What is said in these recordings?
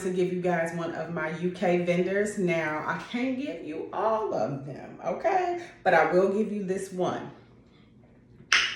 To give you guys one of my UK vendors. Now, I can't give you all of them, okay? But I will give you this one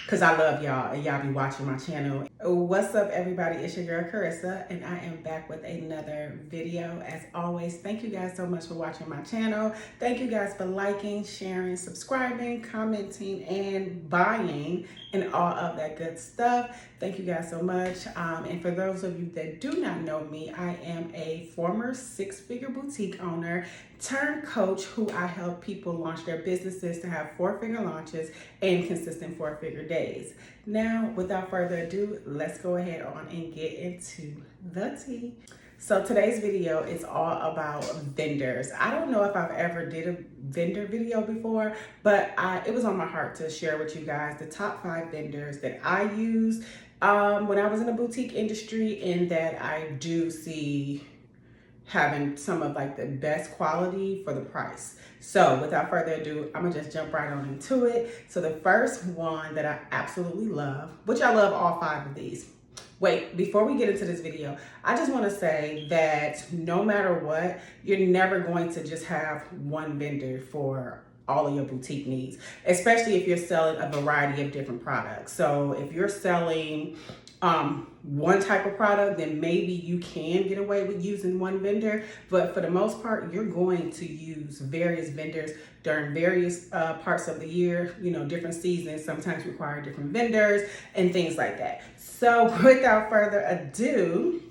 because I love y'all and y'all be watching my channel. What's up, everybody? It's your girl Carissa, and I am back with another video. As always, thank you guys so much for watching my channel. Thank you guys for liking, sharing, subscribing, commenting, and buying, and all of that good stuff. Thank you guys so much. And for those of you that do not know me, I am a former six-figure boutique owner turned coach who I help people launch their businesses to have four-figure launches and consistent four-figure days. Now, without further ado, let's go ahead on and get into the tea. So today's video is all about vendors. I don't know if I've ever did a vendor video before, but it was on my heart to share with you guys the top 5 vendors that I use when I was in the boutique industry, and that I do see having some of like the best quality for the price. So without further ado, I'm gonna just jump right on into it. So the first one that I absolutely love, which I love all 5 of these. Wait, before we get into this video, I just want to say that no matter what, you're never going to just have one vendor for all of your boutique needs, especially if you're selling a variety of different products. So if you're selling one type of product, then maybe you can get away with using one vendor. But for the most part, you're going to use various vendors during various parts of the year. You know, different seasons sometimes require different vendors and things like that. So without further ado,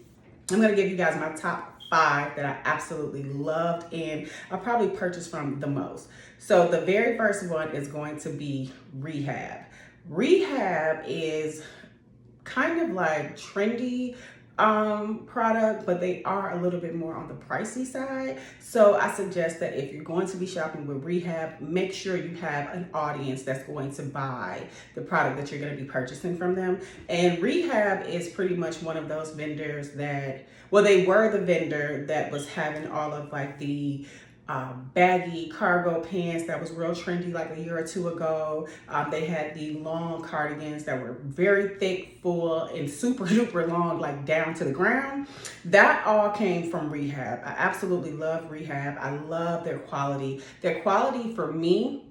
I'm going to give you guys my top 5 that I absolutely loved and I probably purchased from the most. So the very first one is going to be Rehab. Rehab is kind of like trendy product, but they are a little bit more on the pricey side. So I suggest that if you're going to be shopping with Rehab, make sure you have an audience that's going to buy the product that you're going to be purchasing from them. And Rehab is pretty much one of those vendors that, well, they were the vendor that was having all of like the baggy cargo pants that was real trendy like a year or two ago. They had the long cardigans that were very thick, full, and super duper long, like down to the ground. That all came from Rehab. I absolutely love Rehab. I love their quality. Their quality for me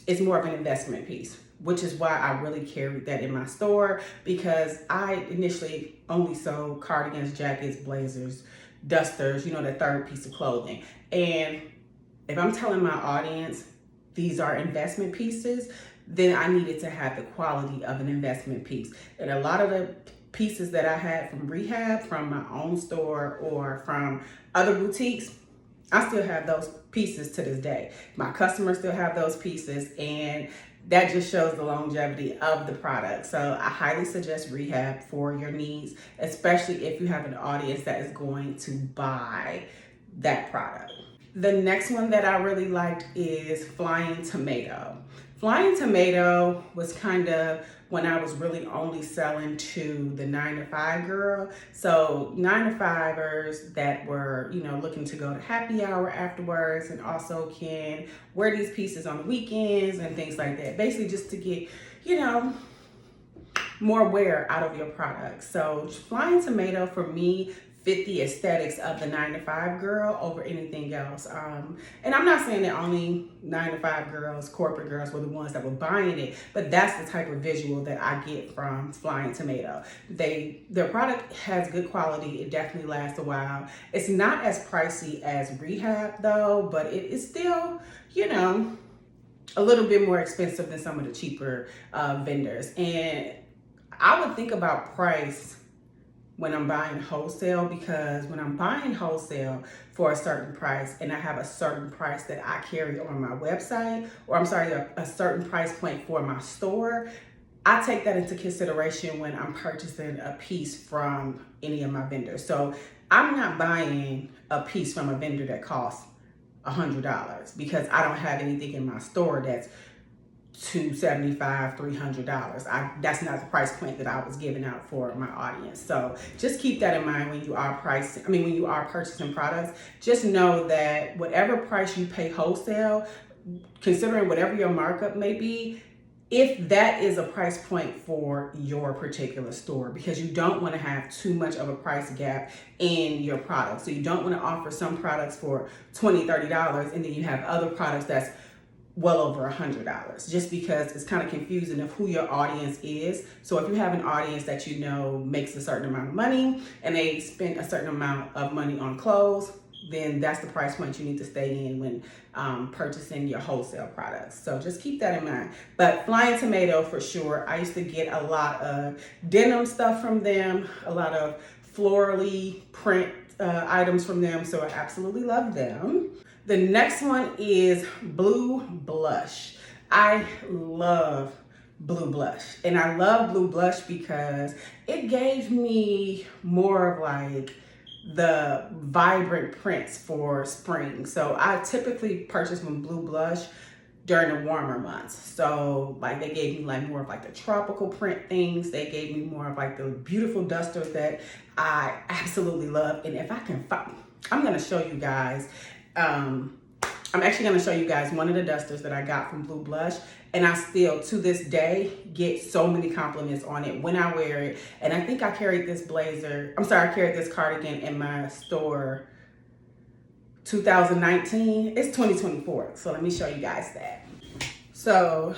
is more of an investment piece, which is why I really carried that in my store, because I initially only sold cardigans, jackets, blazers, dusters, you know, the third piece of clothing. And if I'm telling my audience these are investment pieces, then I needed to have the quality of an investment piece. And a lot of the pieces that I had from Rehab, from my own store or from other boutiques, I still have those pieces to this day. My customers still have those pieces, and that just shows the longevity of the product. So I highly suggest Rehab for your needs, especially if you have an audience that is going to buy that product. The next one that I really liked is Flying Tomato. Flying Tomato was kind of when I was really only selling to the 9-to-5 girl. So 9-to-5ers that were, you know, looking to go to happy hour afterwards and also can wear these pieces on the weekends and things like that. Basically just to get, you know, more wear out of your product. So Flying Tomato for me fit the aesthetics of the 9-to-5 girl over anything else. And I'm not saying that only 9-to-5 girls, corporate girls, were the ones that were buying it, but that's the type of visual that I get from Flying Tomato. Their product has good quality. It definitely lasts a while. It's not as pricey as Rehab though, but it is still, you know, a little bit more expensive than some of the cheaper vendors. And I would think about price when I'm buying wholesale, because when I'm buying wholesale for a certain price and I have a certain price that I carry on my website, or I'm sorry, a certain price point for my store, I take that into consideration when I'm purchasing a piece from any of my vendors. So I'm not buying a piece from a vendor that costs $100 because I don't have anything in my store that's $275, $300. That's not the price point that I was giving out for my audience. So just keep that in mind when you are when you are purchasing products. Just know that whatever price you pay wholesale, considering whatever your markup may be, if that is a price point for your particular store, because you don't want to have too much of a price gap in your products. So you don't want to offer some products for $20, $30 and then you have other products that's well over $100, just because it's kind of confusing of who your audience is. So if you have an audience that you know makes a certain amount of money and they spend a certain amount of money on clothes, then that's the price point you need to stay in when purchasing your wholesale products. So just keep that in mind. But Flying Tomato for sure. I used to get a lot of denim stuff from them, a lot of florally print items from them. So I absolutely love them. The next one is Blue Blush. I love Blue Blush, and I love Blue Blush because it gave me more of like the vibrant prints for spring. So I typically purchase from Blue Blush during the warmer months. So like they gave me like more of like the tropical print things. They gave me more of like the beautiful dusters that I absolutely love. And if I can find, I'm gonna show you guys, I'm actually gonna show you guys one of the dusters that I got from Blue Blush, and I still to this day get so many compliments on it when I wear it. And I think I carried this I carried this cardigan in my store 2019. It's 2024, so let me show you guys that. So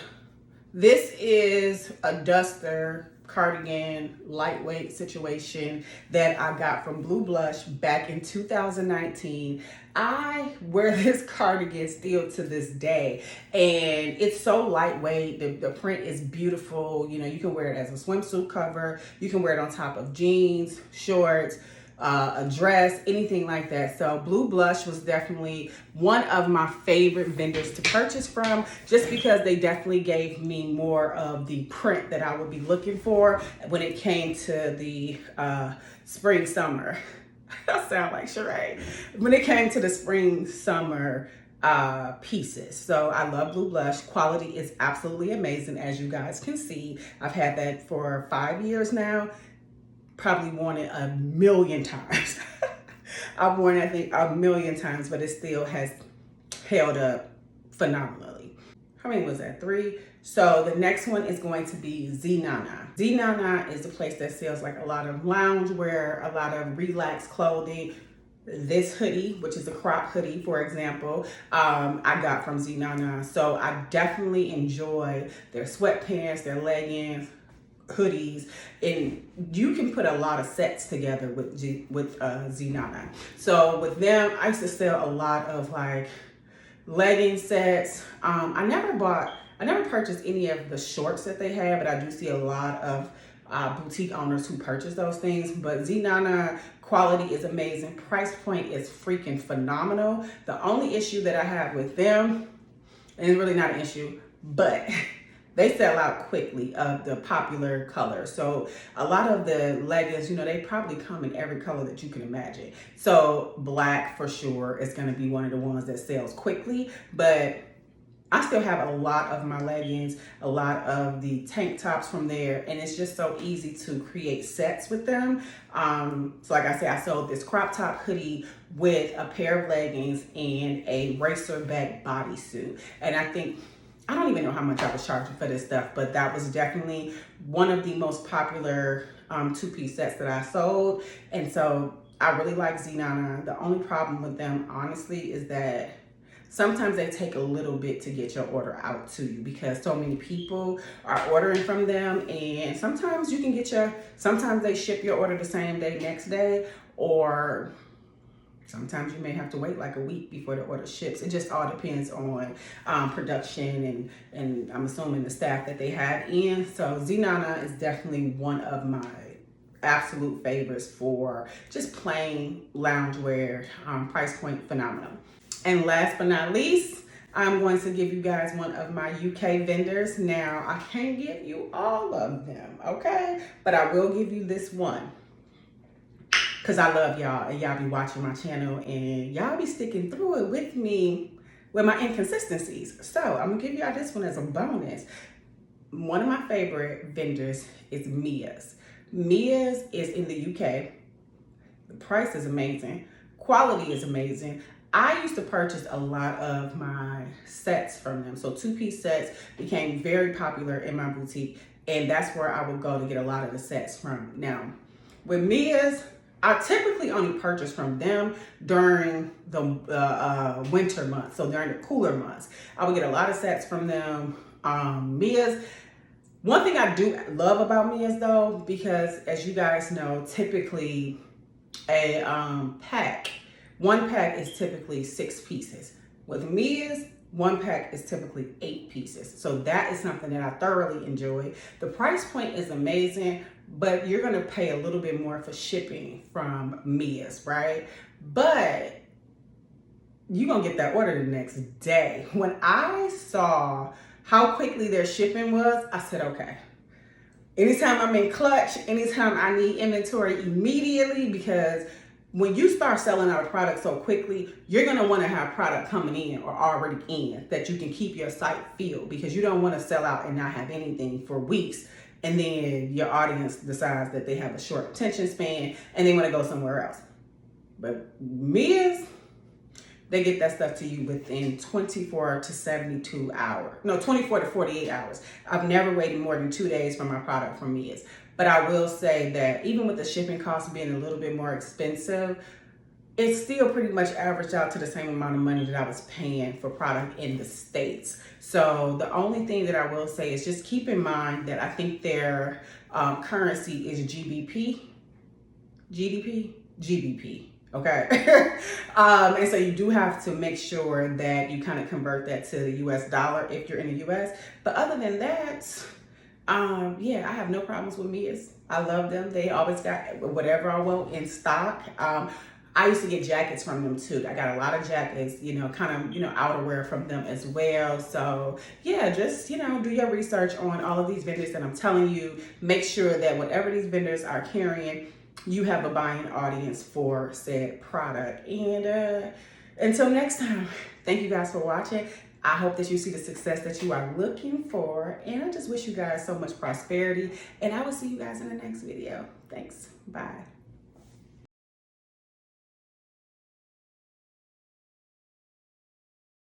this is a duster cardigan lightweight situation that I got from Blue Blush back in 2019. I wear this cardigan still to this day, and it's so lightweight. The print is beautiful. You know, you can wear it as a swimsuit cover. You can wear it on top of jeans, shorts, a dress, anything like that. So Blue Blush was definitely one of my favorite vendors to purchase from, just because they definitely gave me more of the print that I would be looking for when it came to the spring summer. I sound like Sheree. When it came to the spring summer pieces. So I love Blue Blush. Quality is absolutely amazing, as you guys can see. I've had that for 5 years now. Probably worn it a million times. I've worn it, I think, a million times, but it still has held up phenomenally. How many was that? 3? So the next one is going to be Zana. Zana is a place that sells like a lot of loungewear, a lot of relaxed clothing. This hoodie, which is a crop hoodie, for example, I got from Zana. So I definitely enjoy their sweatpants, their leggings, hoodies, and you can put a lot of sets together with Zana. So with them, I used to sell a lot of like legging sets. I never purchased any of the shorts that they had, but I do see a lot of boutique owners who purchase those things. But Zana quality is amazing. Price point is freaking phenomenal. The only issue that I have with them, and it's really not an issue, but they sell out quickly of the popular colors. So a lot of the leggings, you know, they probably come in every color that you can imagine. So black for sure is gonna be one of the ones that sells quickly, but I still have a lot of my leggings, a lot of the tank tops from there, and it's just so easy to create sets with them. So like I said, I sold this crop top hoodie with a pair of leggings and a racerback bodysuit. And I don't even know how much I was charging for this stuff, but that was definitely one of the most popular two-piece sets that I sold. And so I really like Zana. The only problem with them, honestly, is that sometimes they take a little bit to get your order out to you because so many people are ordering from them. And sometimes you can sometimes they ship your order the same day, next day, or sometimes you may have to wait like a week before the order ships. It just all depends on production and I'm assuming the staff that they have in. So Zana is definitely one of my absolute favorites for just plain loungewear, price point phenomenal. And last but not least, I'm going to give you guys one of my UK vendors. Now, I can't give you all of them, okay? But I will give you this one, because I love y'all and y'all be watching my channel and y'all be sticking through it with me with my inconsistencies. So I'm gonna give y'all this one as a bonus. One of my favorite vendors is Mia's. Mia's is in the UK. The price is amazing. Quality is amazing. I used to purchase a lot of my sets from them. So 2-piece sets became very popular in my boutique, and that's where I would go to get a lot of the sets from. Now, with Mia's, I typically only purchase from them during the winter months, so during the cooler months. I would get a lot of sets from them. Mia's, one thing I do love about Mia's though, because as you guys know, typically a one pack is typically 6 pieces. With Mia's, one pack is typically 8 pieces. So that is something that I thoroughly enjoy. The price point is amazing, but you're gonna pay a little bit more for shipping from Mia's, right? But you're gonna get that order the next day. When I saw how quickly their shipping was, I said, okay. Anytime I'm in clutch, anytime I need inventory immediately, because when you start selling out a product so quickly, you're gonna wanna have product coming in or already in that you can keep your site filled, because you don't wanna sell out and not have anything for weeks, and then your audience decides that they have a short attention span and they wanna go somewhere else. But Mia's, they get that stuff to you within 24 to 72 hours. No, 24 to 48 hours. I've never waited more than 2 days for my product from Mia's. But I will say that even with the shipping costs being a little bit more expensive, it's still pretty much averaged out to the same amount of money that I was paying for product in the States. So the only thing that I will say is just keep in mind that I think their currency is GBP. Okay. And so you do have to make sure that you kind of convert that to the US dollar if you're in the US. But other than that, yeah, I have no problems with Mia's. I love them. They always got whatever I want in stock. I used to get jackets from them too. I got a lot of jackets, you know, kind of, you know, outerwear from them as well. So yeah, just, you know, do your research on all of these vendors that I'm telling you. Make sure that whatever these vendors are carrying, you have a buying audience for said product. And until next time, thank you guys for watching. I hope that you see the success that you are looking for. And I just wish you guys so much prosperity. And I will see you guys in the next video. Thanks. Bye.